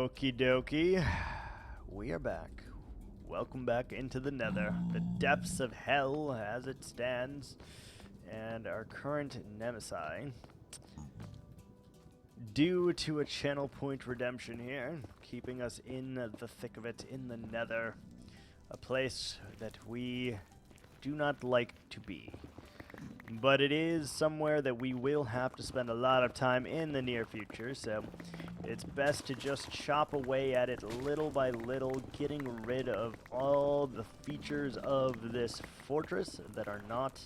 Okie dokie. We are back. Welcome back into the Nether, the depths of hell as it stands, and our current nemesis. Due to a channel point redemption here, keeping us in the thick of it in the Nether, a place that we do not like to be. But it is somewhere that we will have to spend a lot of time in the near future, so it's best to just chop away at it little by little, getting rid of all the features of this fortress that are not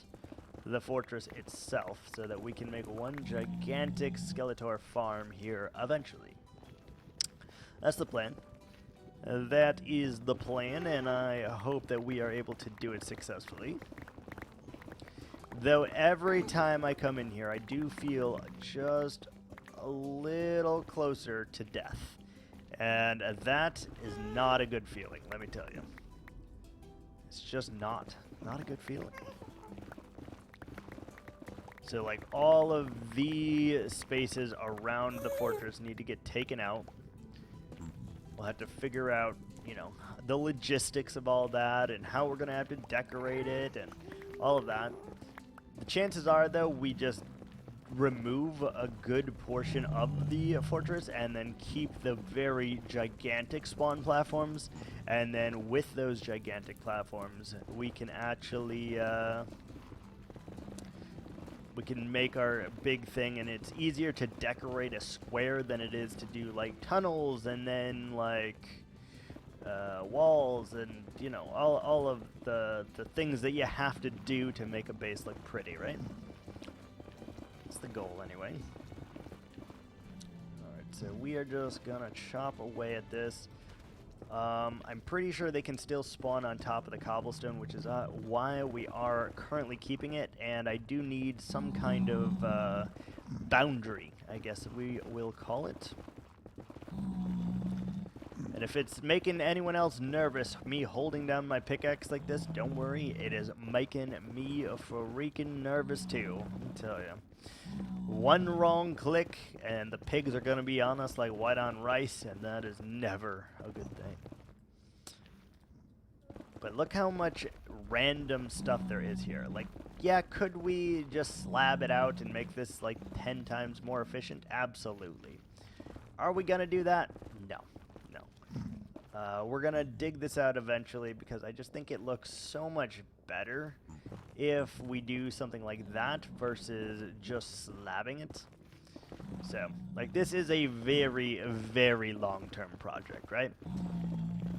the fortress itself, so that we can make one gigantic Skeletor farm here eventually. That's the plan. That is the plan, and I hope that we are able to do it successfully. Though every time I come in here, I do feel just a little closer to death. And that is not a good feeling, let me tell you. It's just not a good feeling. So like all of the spaces around the fortress need to get taken out. We'll have to figure out, you know, the logistics of all that and how we're going to have to decorate it and all of that. The chances are, though, we just remove a good portion of the fortress and then keep the very gigantic spawn platforms. And then with those gigantic platforms, we can actually we can make our big thing, and it's easier to decorate a square than it is to do like tunnels and then like walls and, you know, all of the things that you have to do to make a base look pretty, right? That's the goal anyway. Alright, so we are just gonna chop away at this. I'm pretty sure they can still spawn on top of the cobblestone, which is why we are currently keeping it, and I do need some kind of boundary, I guess we will call it. And if it's making anyone else nervous, me holding down my pickaxe like this, don't worry, it is making me freaking nervous too, let me tell you. One wrong click, and the pigs are going to be on us like white on rice, and that is never a good thing. But look how much random stuff there is here. Like, yeah, could we just slab it out and make this like 10 times more efficient? Absolutely. Are we going to do that? No. We're going to dig this out eventually because I just think it looks so much better if we do something like that versus just slabbing it. So, like, this is a very, very long-term project, right?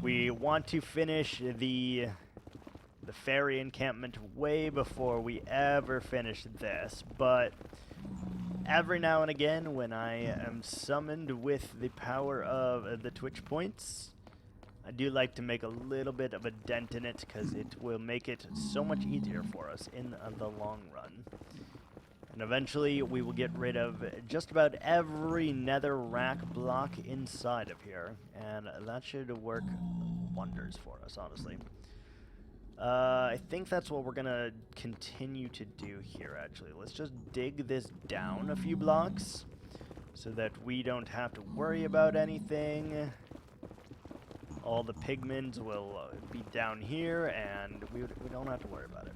We want to finish the fairy encampment way before we ever finish this, but every now and again when I am summoned with the power of the Twitch points, I do like to make a little bit of a dent in it because it will make it so much easier for us in the long run. And eventually we will get rid of just about every nether rack block inside of here, and that should work wonders for us, honestly. I think that's what we're going to continue to do here, actually. Let's just dig this down a few blocks so that we don't have to worry about anything. All the pigments will be down here, and we don't have to worry about it.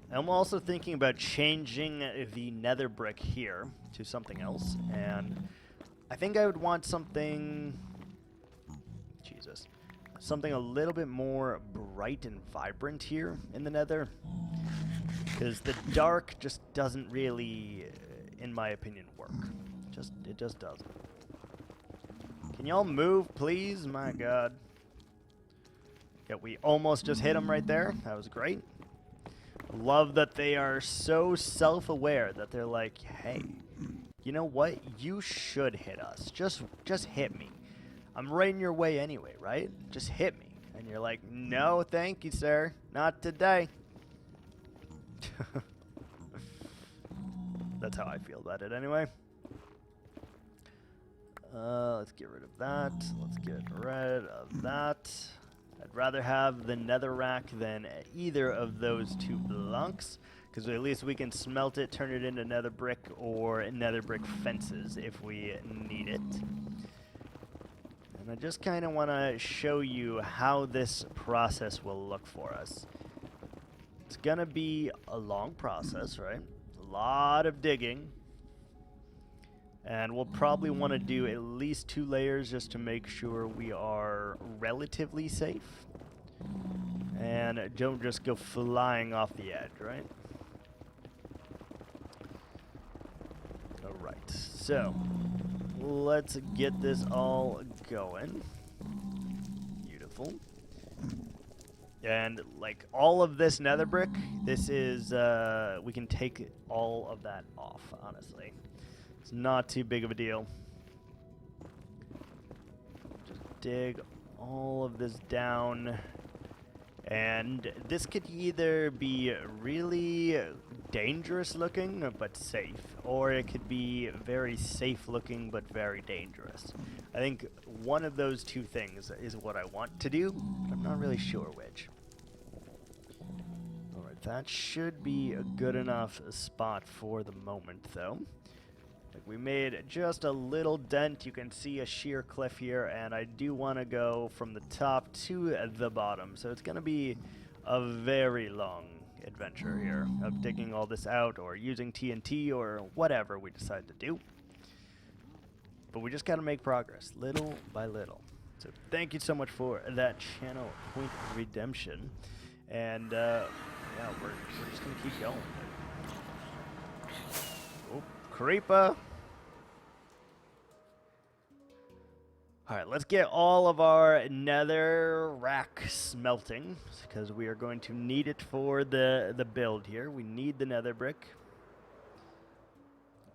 I'm also thinking about changing the nether brick here to something else, and I think I would want something... Jesus. Something a little bit more bright and vibrant here in the nether, because the dark just doesn't really, in my opinion, work. It just doesn't. Can y'all move, please? My God. Yeah, we almost just hit them right there. That was great. Love that they are so self-aware that they're like, hey, you know what? You should hit us. Just hit me. I'm right in your way anyway, right? Just hit me. And you're like, no, thank you, sir. Not today. That's how I feel about it anyway. Let's get rid of that. Let's get rid of that. I'd rather have the netherrack than either of those two blocks, Because at least we can smelt it, turn it into nether brick or nether brick fences if we need it. And I just kind of want to show you how this process will look for us. It's going to be a long process, right? A lot of digging. And we'll probably want to do at least 2 layers just to make sure we are relatively safe. And don't just go flying off the edge, right? Alright, so let's get this all going. Beautiful. And like all of this nether brick, this is, we can take all of that off, honestly. It's not too big of a deal. Just dig all of this down. And this could either be really dangerous looking but safe, or it could be very safe looking but very dangerous. I think one of those two things is what I want to do, but I'm not really sure which. Alright, that should be a good enough spot for the moment, though. Like, we made just a little dent. You can see a sheer cliff here, and I do want to go from the top to the bottom. So it's going to be a very long adventure here of digging all this out or using TNT or whatever we decide to do. But we just got to make progress little by little. So thank you so much for that channel point redemption. And yeah, we're just going to keep going. Oh, creeper. Alright, let's get all of our nether rack smelting, because we are going to need it for the build here. We need the nether brick.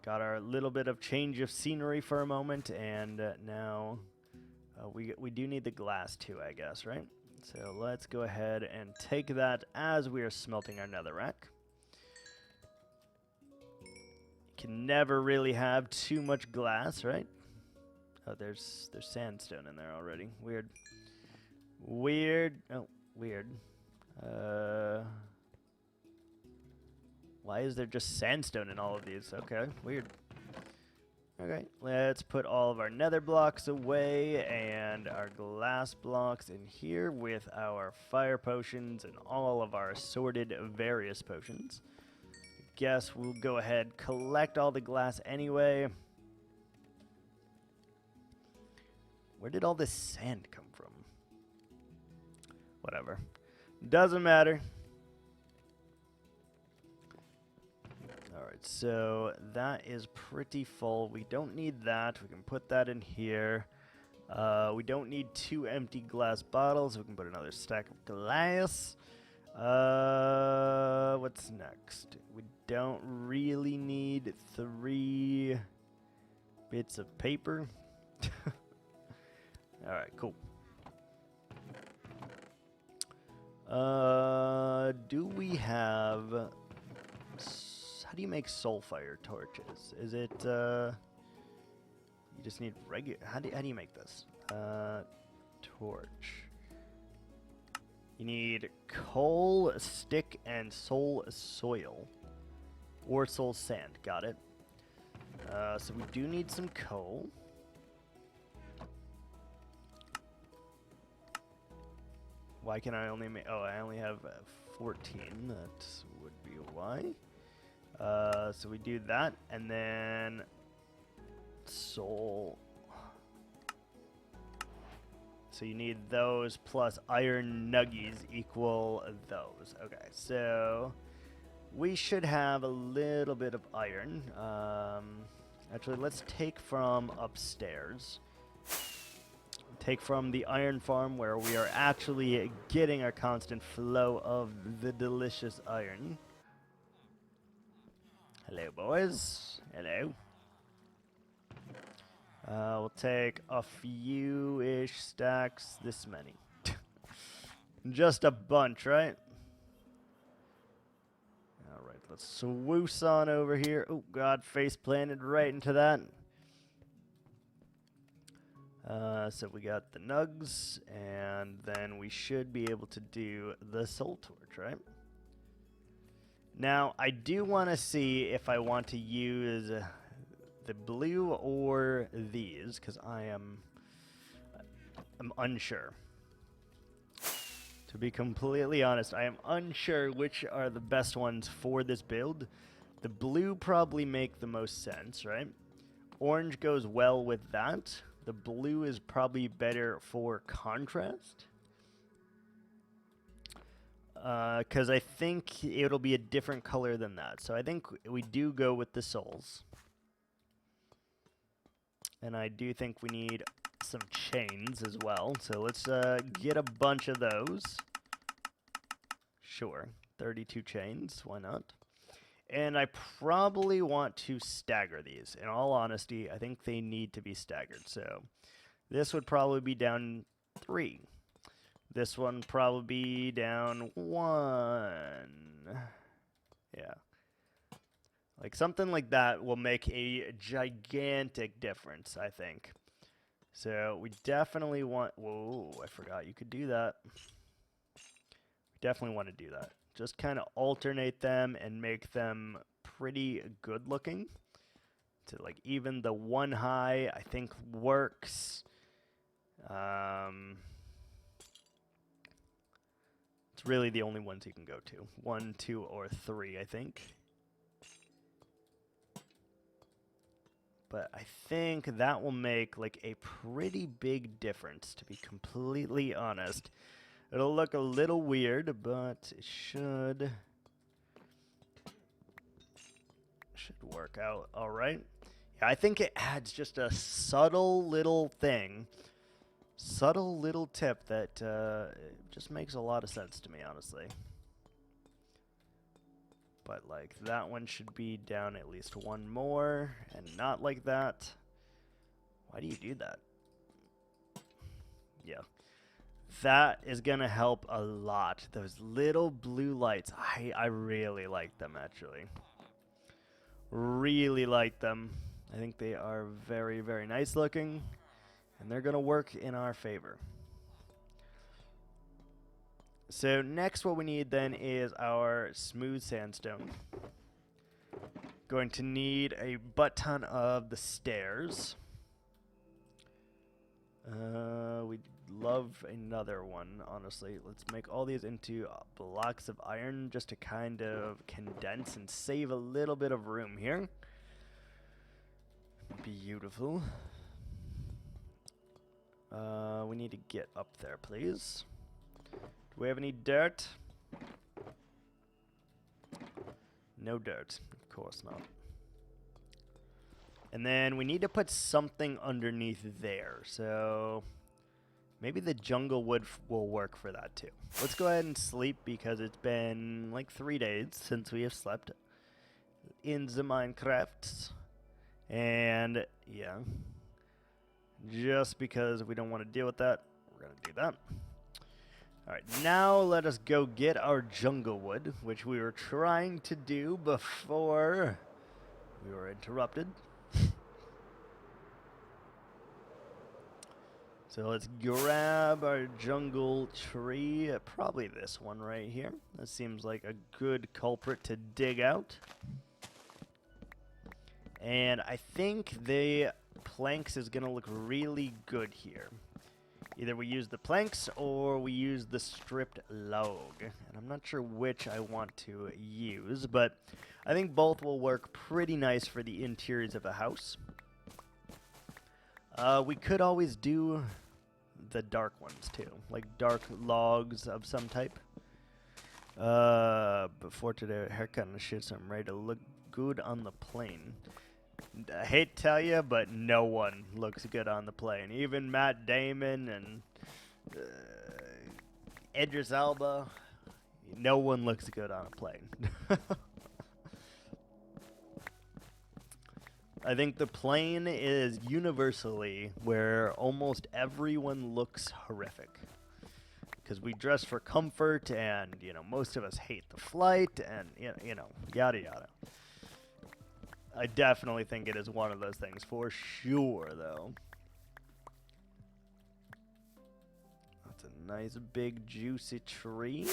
Got our little bit of change of scenery for a moment, and now we do need the glass too, I guess, right? So let's go ahead and take that as we are smelting our nether rack. Can never really have too much glass, right? Oh, there's sandstone in there already. Weird. Weird. Oh, weird. Why is there just sandstone in all of these? Okay, weird. Okay, let's put all of our nether blocks away and our glass blocks in here with our fire potions and all of our assorted various potions. Guess we'll go ahead, collect all the glass anyway. Where did all this sand come from? Whatever. Doesn't matter. Alright, so that is pretty full. We don't need that. We can put that in here. We don't need 2 empty glass bottles. We can put another stack of glass. What's next? We don't really need 3 bits of paper. Alright, cool. Do we have... How do you make soulfire torches? Is it, you just need regular... How do you make this? Torch. You need coal, stick, and soul soil. Or soul sand. Got it. So we do need some coal. Why can I only make... Oh, I only have 14. That would be why. So we do that, and then... Soul... So you need those plus iron nuggies equal those. Okay, so... We should have a little bit of iron. Actually, let's take from upstairs. Take from the iron farm where we are actually getting a constant flow of the delicious iron. Hello, boys. Hello. We'll take a few-ish stacks, this many. Just a bunch, right? Alright, let's swoosh on over here. Oh, God, face planted right into that. So we got the nugs, and then we should be able to do the soul torch, right? Now, I do want to see if I want to use the blue or these, because I'm unsure. To be completely honest, I am unsure which are the best ones for this build. The blue probably make the most sense, right? Orange goes well with that. The blue is probably better for contrast. Because I think it'll be a different color than that. So I think we do go with the soles. And I do think we need some chains as well. So let's get a bunch of those. Sure, 32 chains, why not? And I probably want to stagger these. In all honesty, I think they need to be staggered. So this would probably be down 3. This one probably be down 1. Yeah. Like something like that will make a gigantic difference, I think. So we definitely want... Whoa, I forgot you could do that. We definitely want to do that. Just kind of alternate them and make them pretty good looking. So like even the 1 high, I think works. It's really the only ones you can go to. 1, 2, or 3, I think. But I think that will make like a pretty big difference, to be completely honest. It'll look a little weird, but it should work out all right. Yeah, I think it adds just a subtle little thing, subtle little tip that just makes a lot of sense to me, honestly. But like that one should be down at least 1 more, and not like that. Why do you do that? Yeah. That is going to help a lot. Those little blue lights, I really like them, actually. Really like them. I think they are very, very nice looking, and they're going to work in our favor. So next what we need then is our smooth sandstone. Going to need a butt ton of the stairs. We'd love another one, honestly. Let's make all these into blocks of iron just to kind of condense and save a little bit of room here. Beautiful. We need to get up there, please. Do we have any dirt? No dirt. Of course not. And then we need to put something underneath there. So maybe the jungle wood will work for that too. Let's go ahead and sleep because it's been like 3 days since we have slept in the Minecrafts. And yeah, just because we don't want to deal with that, we're going to do that. All right, now let us go get our jungle wood, which we were trying to do before we were interrupted. So let's grab our jungle tree, probably this one right here. That seems like a good culprit to dig out. And I think the planks is going to look really good here. Either we use the planks or we use the stripped log. And I'm not sure which I want to use, but I think both will work pretty nice for the interiors of a house. We could always do the dark ones too, like dark logs of some type. Before today, haircut and shit, so I'm ready to look good on the plane. I hate to tell you, but no one looks good on the plane. Even Matt Damon and Idris Elba, no one looks good on a plane. I think the plane is universally where almost everyone looks horrific. Because we dress for comfort, and, you know, most of us hate the flight, and, you know, yada yada. I definitely think it is one of those things, for sure, though. That's a nice, big, juicy tree.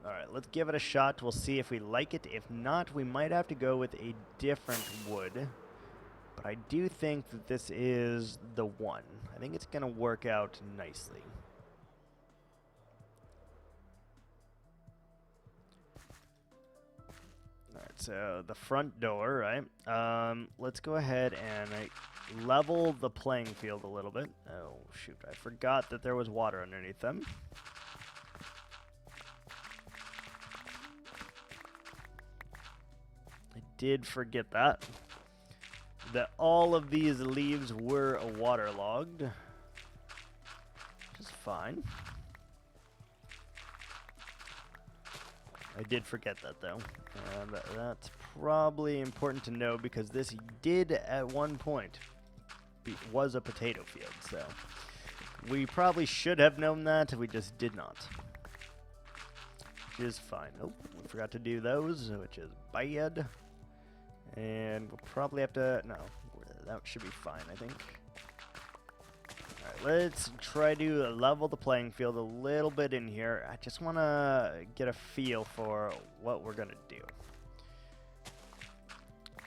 Alright, let's give it a shot. We'll see if we like it. If not, we might have to go with a different wood. But I do think that this is the one. I think it's going to work out nicely. Alright, so the front door, right? Let's go ahead and level the playing field a little bit. Oh, shoot. I forgot that there was water underneath them. I did forget that. That all of these leaves were waterlogged. Which is fine. I did forget that, though. And that's probably important to know because this did, at one point, was a potato field. So we probably should have known that. We just did not. Which is fine. Oh, we forgot to do those, which is bad. And we'll probably have to... No, that should be fine, I think. Alright, let's try to level the playing field a little bit in here. I just want to get a feel for what we're going to do.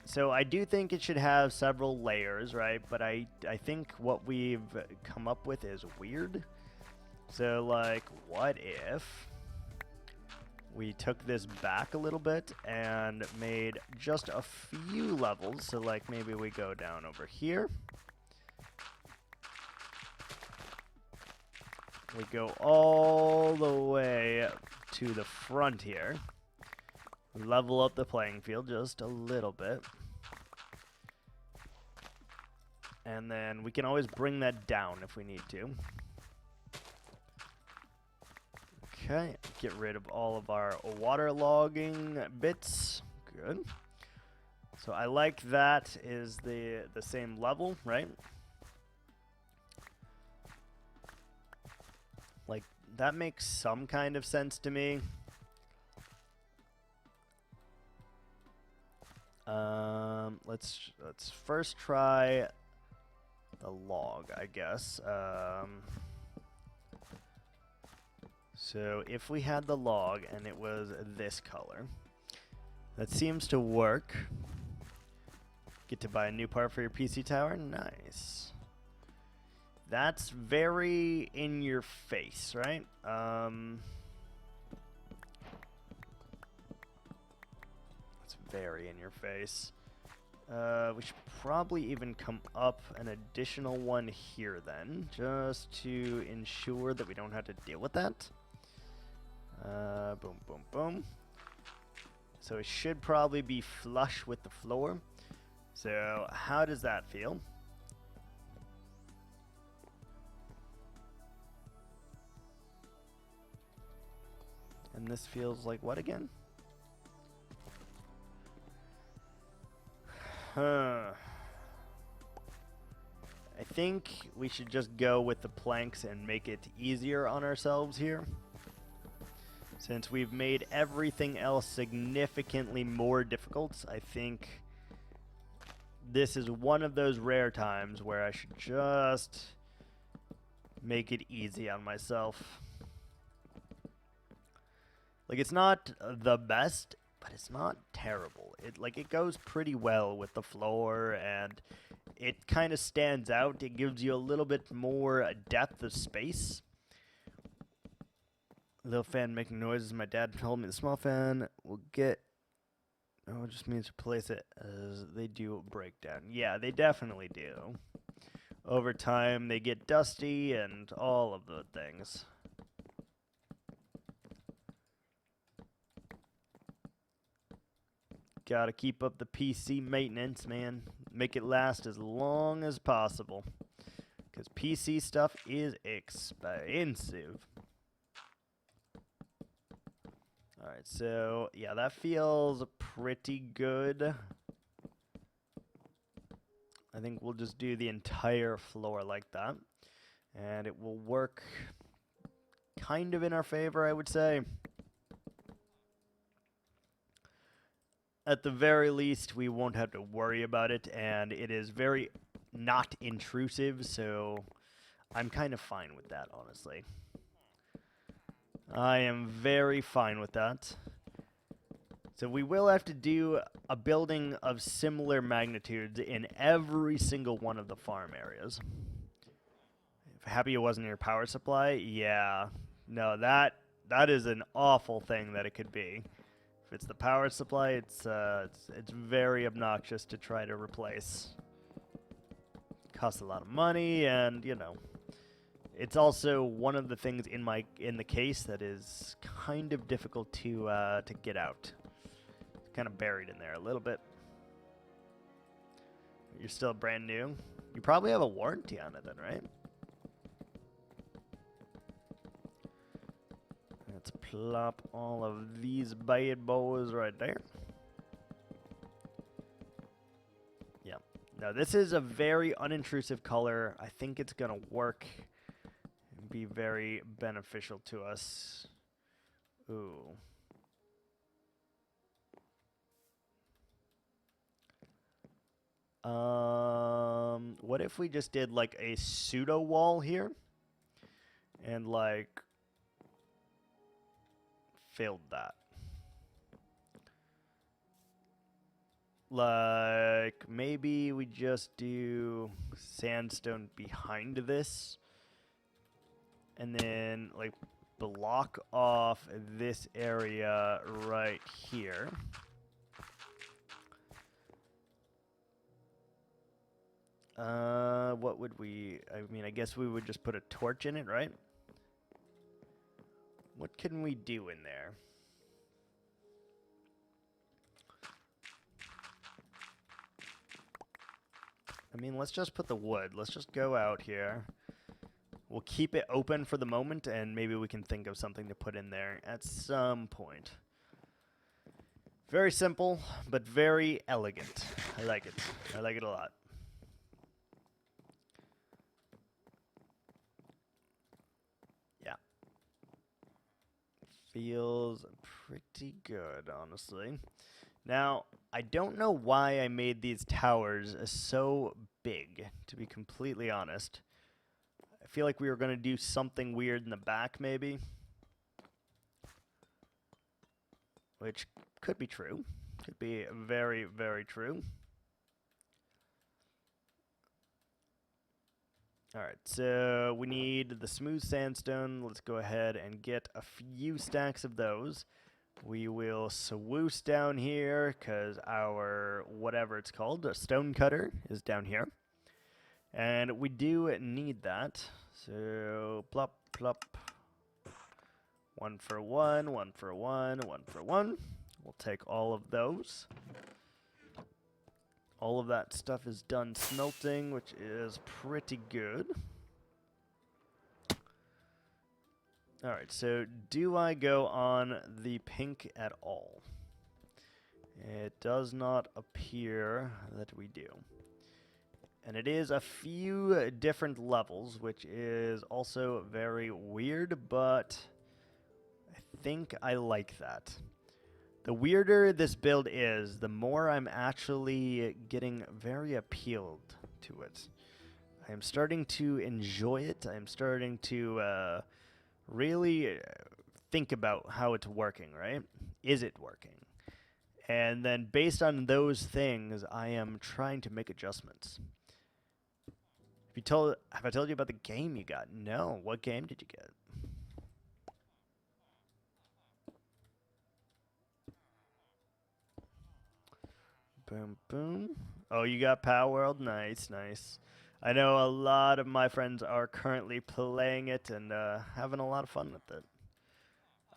So I do think it should have several layers, right? But I think what we've come up with is weird. So, like, what if we took this back a little bit and made just a few levels? So, like, maybe we go down over here. We go all the way to the front here. Level up the playing field just a little bit. And then we can always bring that down if we need to. Okay, get rid of all of our waterlogging bits. Good. So I like that is the same level, right? Like, that makes some kind of sense to me. Let's first try the log, I guess. So if we had the log and it was this color, that seems to work. Get to buy a new part for your PC tower? Nice. That's very in your face, right? It's very in your face. We should probably even come up an additional one here then, just to ensure that we don't have to deal with that. Boom, boom, boom. So it should probably be flush with the floor. So how does that feel? And this feels like what again? I think we should just go with the planks and make it easier on ourselves here. Since we've made everything else significantly more difficult, I think this is one of those rare times where I should just make it easy on myself. Like, it's not the best, but it's not terrible. It goes pretty well with the floor, and it kind of stands out. It gives you a little bit more depth of space. Little fan making noises. My dad told me the small fan will get... Oh, it just means to place it as they do break down. Yeah, they definitely do. Over time, they get dusty and all of the things. Gotta keep up the PC maintenance, man. Make it last as long as possible. Because PC stuff is expensive. Alright, so, yeah, that feels pretty good. I think we'll just do the entire floor like that. And it will work kind of in our favor, I would say. At the very least, we won't have to worry about it, and it is very not intrusive, so I'm kind of fine with that, honestly. I am very fine with that. So we will have to do a building of similar magnitudes in every single one of the farm areas. Happy it wasn't your power supply? Yeah. No, that is an awful thing that it could be. If it's the power supply, it's very obnoxious to try to replace. Costs a lot of money, and you know, it's also one of the things in the case that is kind of difficult to get out. It's kind of buried in there a little bit. You're still brand new. You probably have a warranty on it then, right? Let's plop all of these bad boys right there. Yeah. Now this is a very unintrusive color. I think it's gonna work and be very beneficial to us. Ooh. What if we just did like a pseudo wall here and like filled that? Like maybe we just do sandstone behind this and then like block off this area right here. What would we... I mean, I guess we would just put a torch in it, right? What can we do in there? I mean, let's just put the wood. Let's just go out here. We'll keep it open for the moment, and maybe we can think of something to put in there at some point. Very simple, but very elegant. I like it. I like it a lot. Feels pretty good, honestly. Now, I don't know why I made these towers so big, to be completely honest. I feel like we were going to do something weird in the back, maybe. Which could be true. Could be very, very true. Alright, so we need the smooth sandstone. Let's go ahead and get a few stacks of those. We will swoosh down here because our, whatever it's called, a stone cutter is down here. And we do need that. So, plop, plop. 1 for 1, 1 for 1, 1 for 1. We'll take all of those. All of that stuff is done smelting, which is pretty good. Alright, so do I go on the pink at all? It does not appear that we do. And it is a few different levels, which is also very weird, but I think I like that. The weirder this build is, the more I'm actually getting very appealed to it. I am starting to enjoy it. I am starting to really think about how it's working, right? Is it working? And then based on those things, I am trying to make adjustments. Have I told you about the game you got? No. What game did you get? Boom, boom. Oh, you got Power World? Nice, nice. I know a lot of my friends are currently playing it and having a lot of fun with it.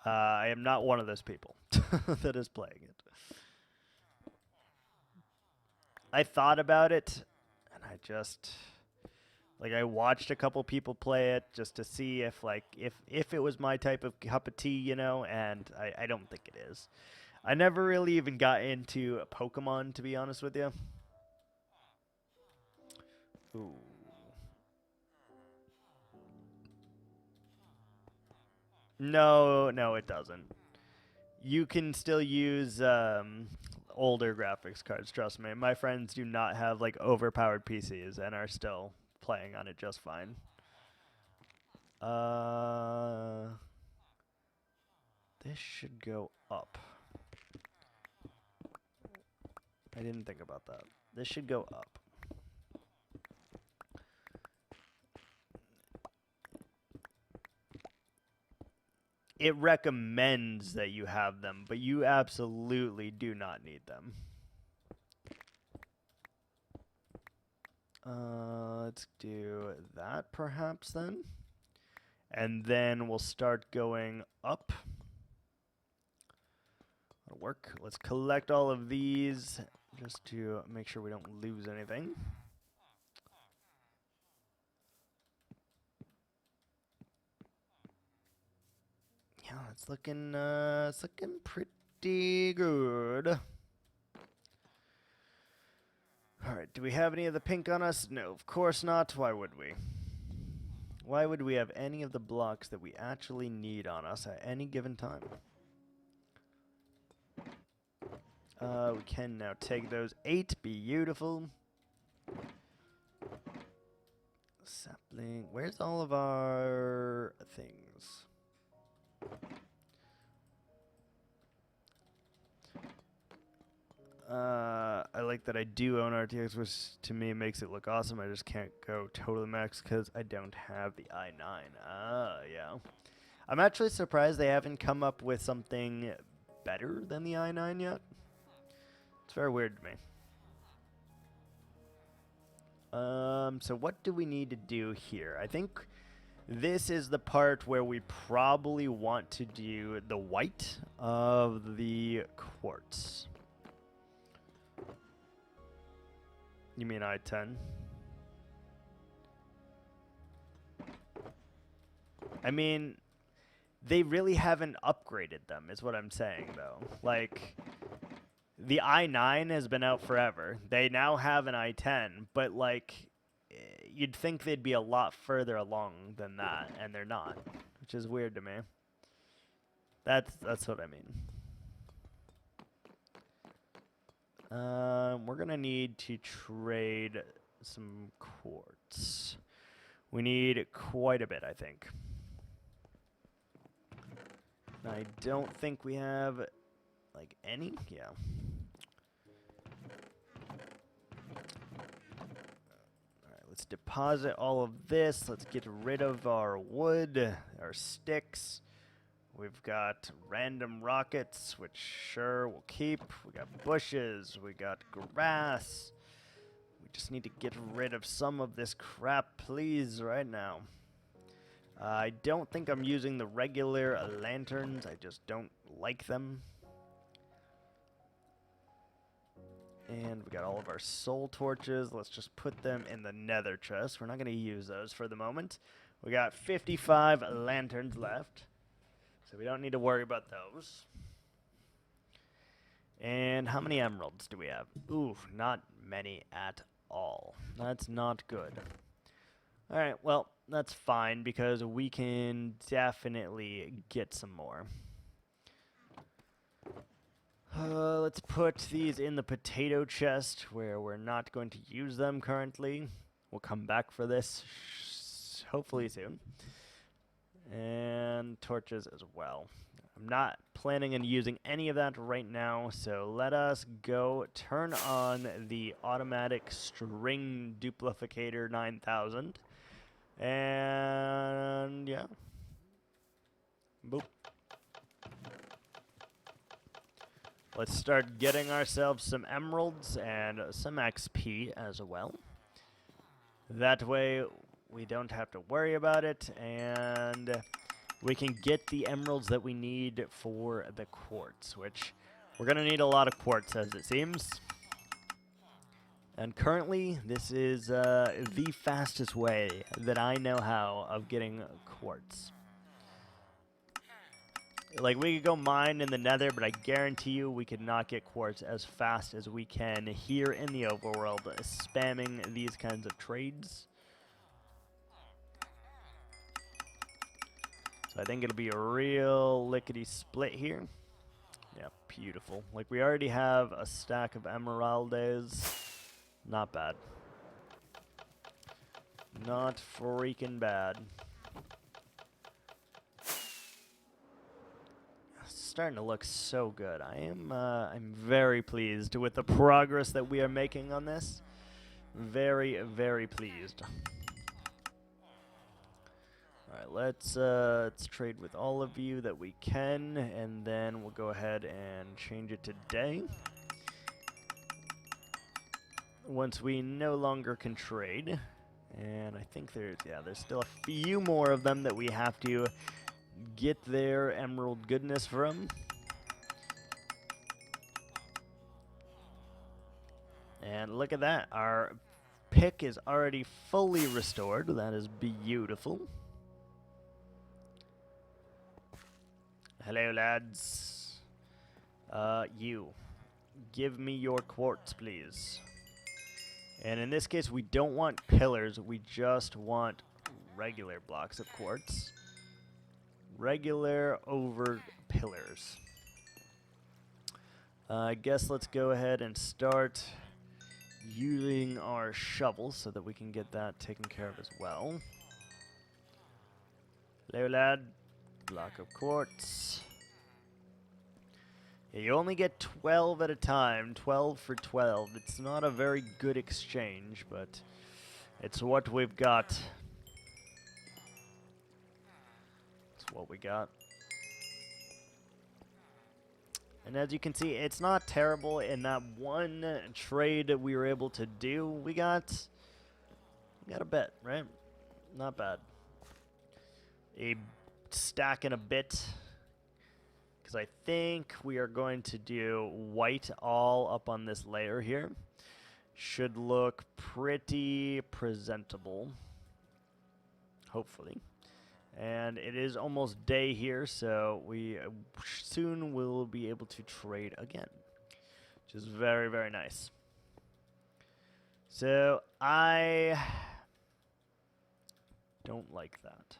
I am not one of those people that is playing it. I thought about it, and I just... Like, I watched a couple people play it just to see if, like, if it was my type of cup of tea, you know, and I don't think it is. I never really even got into Pokemon, to be honest with you. Ooh. No, no, it doesn't. You can still use older graphics cards, trust me. My friends do not have, like, overpowered PCs and are still playing on it just fine. This should go up. I didn't think about that. This should go up. It recommends that you have them, but you absolutely do not need them. Let's do that perhaps then. And then we'll start going up. That'll work. Let's collect all of these just to make sure we don't lose anything. Yeah, it's looking pretty good. All right, do we have any of the pink on us? No, of course not. Why would we? Why would we have any of the blocks that we actually need on us at any given time? We can now take those 8. Beautiful. Sapling. Where's all of our things? I like that I do own RTX, which to me makes it look awesome. I just can't go totally max because I don't have the i9. Yeah. I'm actually surprised they haven't come up with something better than the i9 yet. It's very weird to me. So what do we need to do here? I think this is the part where we probably want to do the white of the quartz. You mean I-10? I mean, they really haven't upgraded them, is what I'm saying, though. Like, the i9 has been out forever. They now have an i10, but, like, you'd think they'd be a lot further along than that, and they're not, which is weird to me. That's what I mean. We're going to need to trade some quartz. We need quite a bit, I think. I don't think we have, like, any. Yeah. Alright, let's deposit all of this. Let's get rid of our wood, our sticks. We've got random rockets, which sure we'll keep. We got bushes. We got grass. We just need to get rid of some of this crap, please, right now. I don't think I'm using the regular lanterns. I just don't like them. And we got all of our soul torches. Let's just put them in the nether chest. We're not going to use those for the moment. We got 55 lanterns left. So we don't need to worry about those. And how many emeralds do we have? Ooh, not many at all. That's not good. Alright, well, that's fine because we can definitely get some more. Let's put these in the potato chest where we're not going to use them currently. We'll come back for this hopefully soon. And torches as well. I'm not planning on using any of that right now, so let us go turn on the automatic string duplicator 9000. And yeah. Boop. Let's start getting ourselves some emeralds and some XP as well. That way we don't have to worry about it, and we can get the emeralds that we need for the quartz, which we're going to need a lot of quartz as it seems. And currently, this is the fastest way that I know how of getting quartz. Like, we could go mine in the nether, but I guarantee you we could not get quartz as fast as we can here in the overworld, spamming these kinds of trades. So I think it'll be a real lickety split here. Yeah, beautiful. Like, we already have a stack of emeraldes. Not bad. Not freaking bad. starting to look so good. I'm very pleased with the progress that we are making on this. Very, very pleased. All right, let's trade with all of you that we can, and then we'll go ahead and change it to day. Once we no longer can trade, and I think there's still a few more of them that we have to get their emerald goodness from. And look at that, our pick is already fully restored. That is beautiful. Hello, lads. You. Give me your quartz, please. And in this case, we don't want pillars. We just want regular blocks of quartz. Regular over pillars. I guess let's go ahead and start using our shovel so that we can get that taken care of as well. Hello, lad. Block of quartz. Yeah, you only get 12 at a time. 12 for 12. It's not a very good exchange, but it's what we've got. It's what we got. And as you can see, it's not terrible. In that one trade that we were able to do, we got a bit, right? Not bad. A stack and a bit. Because I think we are going to do white all up on this layer here. Should look pretty presentable. Hopefully. And it is almost day here, so we soon will be able to trade again, which is very, very nice. So I don't like that.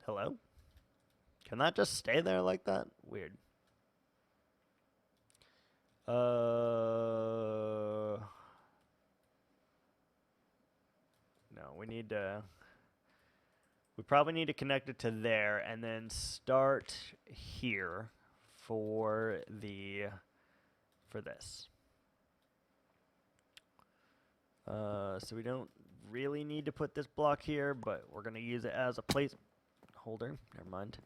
Hello? Can that just stay there like that? Weird. No, we need to... We probably need to connect it to there and then start here for this. So we don't really need to put this block here, but we're going to use it as a placeholder. Never mind.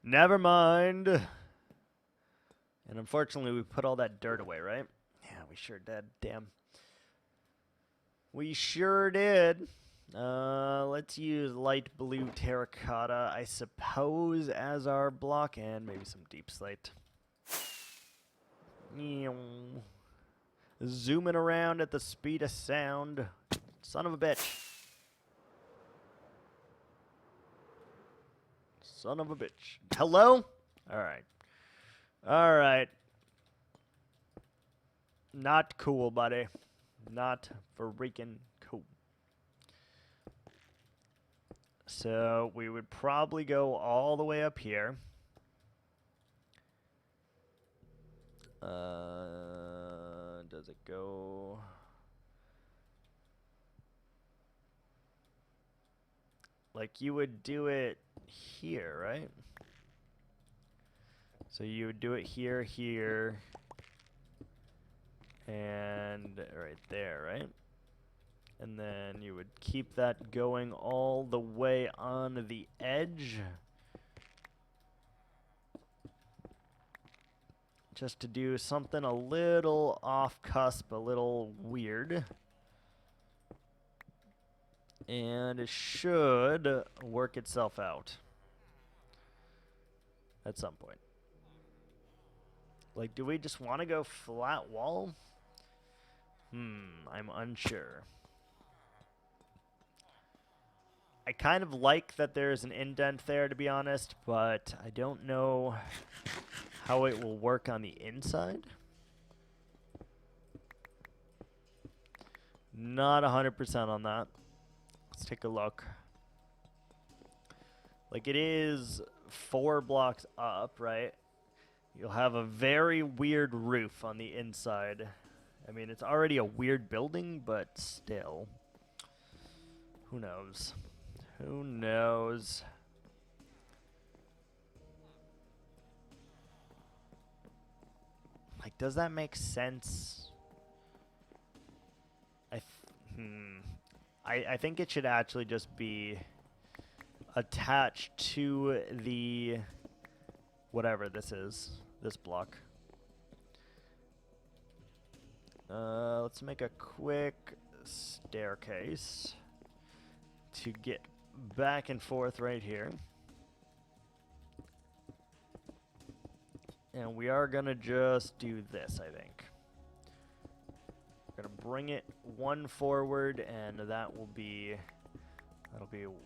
Never mind. And unfortunately, we put all that dirt away, right? Yeah, we sure did. Damn. We sure did. Let's use light blue terracotta, I suppose, as our block, and maybe some deep slate. Zooming around at the speed of sound. Son of a bitch. Son of a bitch. Hello? Alright. Alright. Not cool, buddy. Not freaking cool. So we would probably go all the way up here. Does it go? Like you would do it here, right? So you would do it here, here, and right there, right? And then you would keep that going all the way on the edge. Just to do something a little off cusp, a little weird. And it should work itself out. At some point. Like, do we just want to go flat wall? I'm unsure. I kind of like that there's an indent there, to be honest, but I don't know how it will work on the inside. Not 100% on that. Let's take a look. Like, it is 4 blocks up, right? You'll have a very weird roof on the inside. I mean, it's already a weird building, but still. Who knows? Who knows? Like, does that make sense? I think it should actually just be attached to the whatever this is, this block. Let's make a quick staircase to get back and forth right here. And we are gonna just do this, I think. We're gonna bring it one forward, and that'll be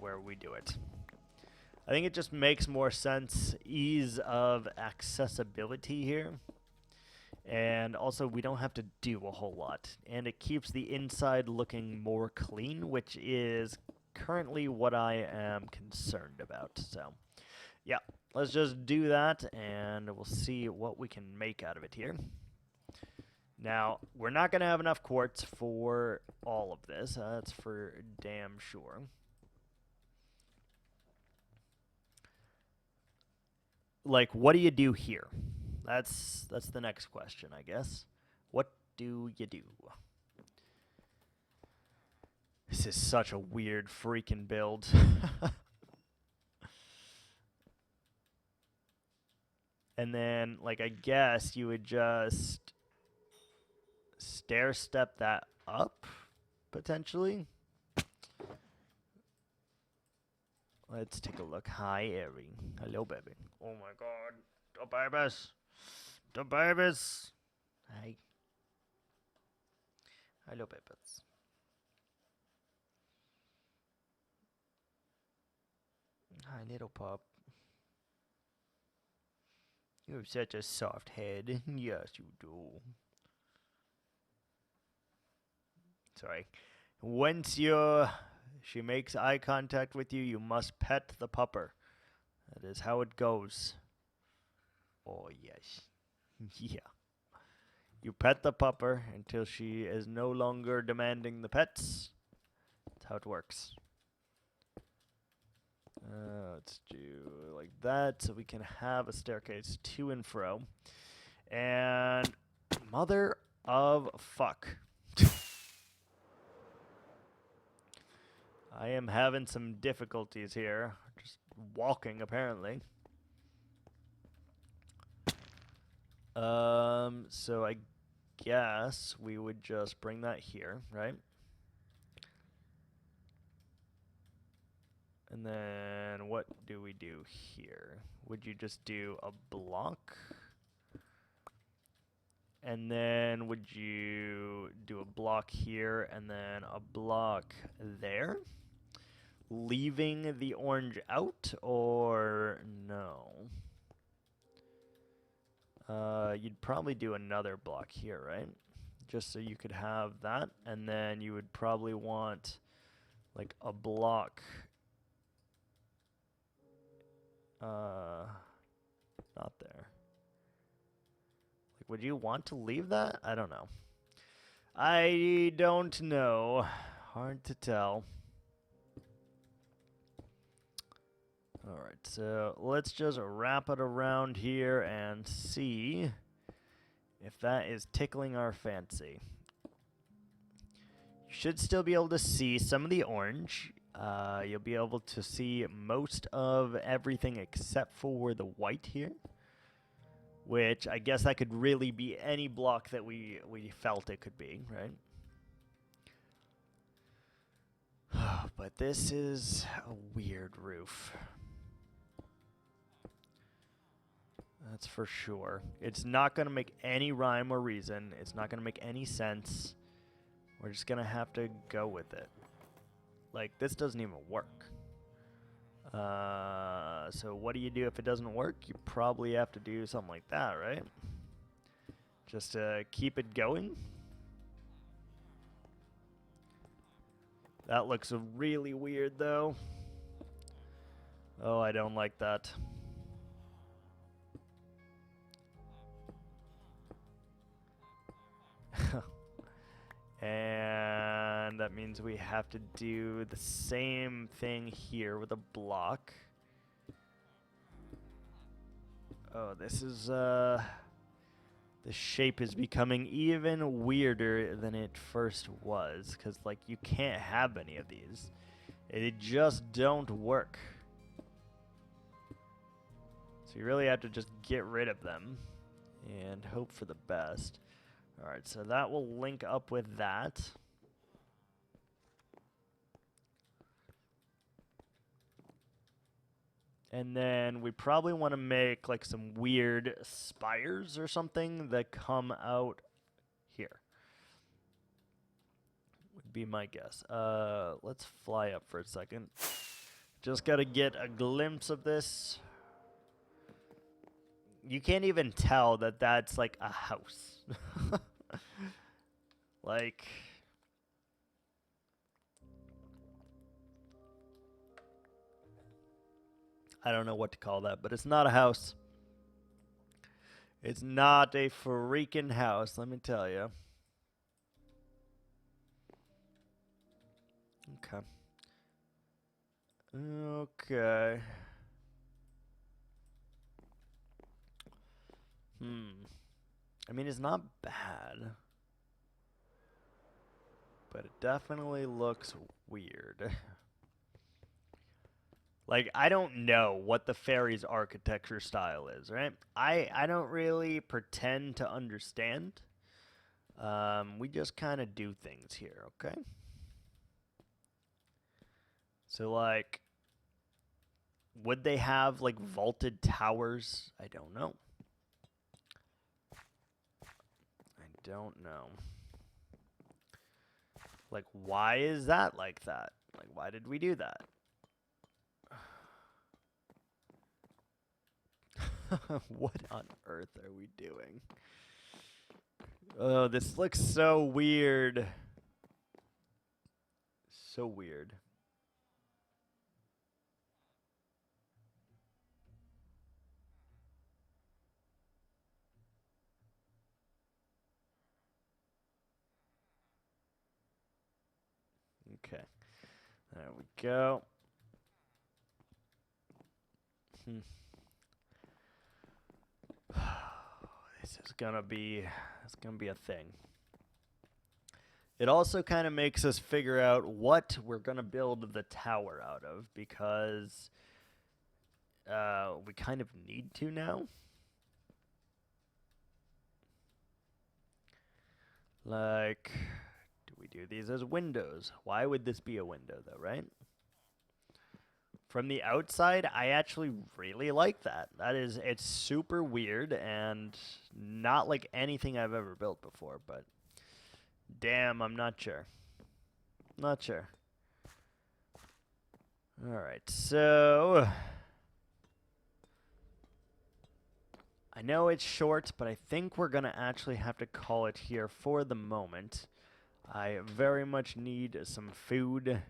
where we do it. I think it just makes more sense, ease of accessibility here. And also, we don't have to do a whole lot. And it keeps the inside looking more clean, which is currently what I am concerned about. So, yeah, let's just do that, and we'll see what we can make out of it here. Now, we're not going to have enough quartz for all of this. That's for damn sure. Like, what do you do here? That's the next question, I guess. What do you do? This is such a weird freaking build. And then, like, I guess you would just stair step that up, potentially. Let's take a look. Hi, Airy. Hello, baby. Oh my god. The babies. The babies. Hi. Hello, babies. Hi, little pup. You have such a soft head. Yes, you do. Sorry. Once she makes eye contact with you, you must pet the pupper. That is how it goes. Oh, yes. Yeah. You pet the pupper until she is no longer demanding the pets. That's how it works. Let's do like that so we can have a staircase to and fro. And mother of fuck. I am having some difficulties here. Just walking, apparently. So I guess we would just bring that here, right? And then what do we do here? Would you just do a block? And then would you do a block here and then a block there? Leaving the orange out, or no? You'd probably do another block here, right? Just so you could have that, and then you would probably want like a block. Not there. Like, would you want to leave that? I don't know. I don't know. Hard to tell. Alright, so let's just wrap it around here and see if that is tickling our fancy. You should still be able to see some of the orange. You'll be able to see most of everything except for the white here, which I guess that could really be any block that we felt it could be, right? But this is a weird roof. That's for sure. It's not going to make any rhyme or reason. It's not going to make any sense. We're just going to have to go with it. Like, this doesn't even work. So what do you do if it doesn't work? You probably have to do something like that, right? Just to keep it going. That looks really weird, though. Oh, I don't like that. And that means we have to do the same thing here with a block. Oh, this is The shape is becoming even weirder than it first was, because, like, you can't have any of these. They just don't work. So you really have to just get rid of them and hope for the best. Alright, so that will link up with that. And then we probably want to make like some weird spires or something that come out here. Would be my guess. Let's fly up for a second. Just got to get a glimpse of this. You can't even tell that that's like a house. Like... I don't know what to call that, but it's not a house. It's not a freaking house, let me tell you. Okay. Okay. I mean, it's not bad. But it definitely looks weird. Like, I don't know what the fairy's architecture style is, right? I don't really pretend to understand. We just kind of do things here, okay? So, like, would they have, like, vaulted towers? I don't know. I don't know. Like, why is that like that? Like, why did we do that? What on earth are we doing? Oh, this looks so weird. So weird. Okay. There we go. This is gonna be a thing. It also kind of makes us figure out what we're gonna build the tower out of, because we kind of need to now. Like, do we do these as windows? Why would this be a window though, right? From the outside, I actually really like that. It's super weird and not like anything I've ever built before, but damn, I'm not sure. Not sure. Alright, so I know it's short, but I think we're going to actually have to call it here for the moment. I very much need some food,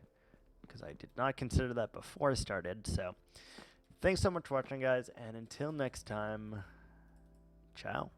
because I did not consider that before I started. So thanks so much for watching, guys, and until next time, ciao.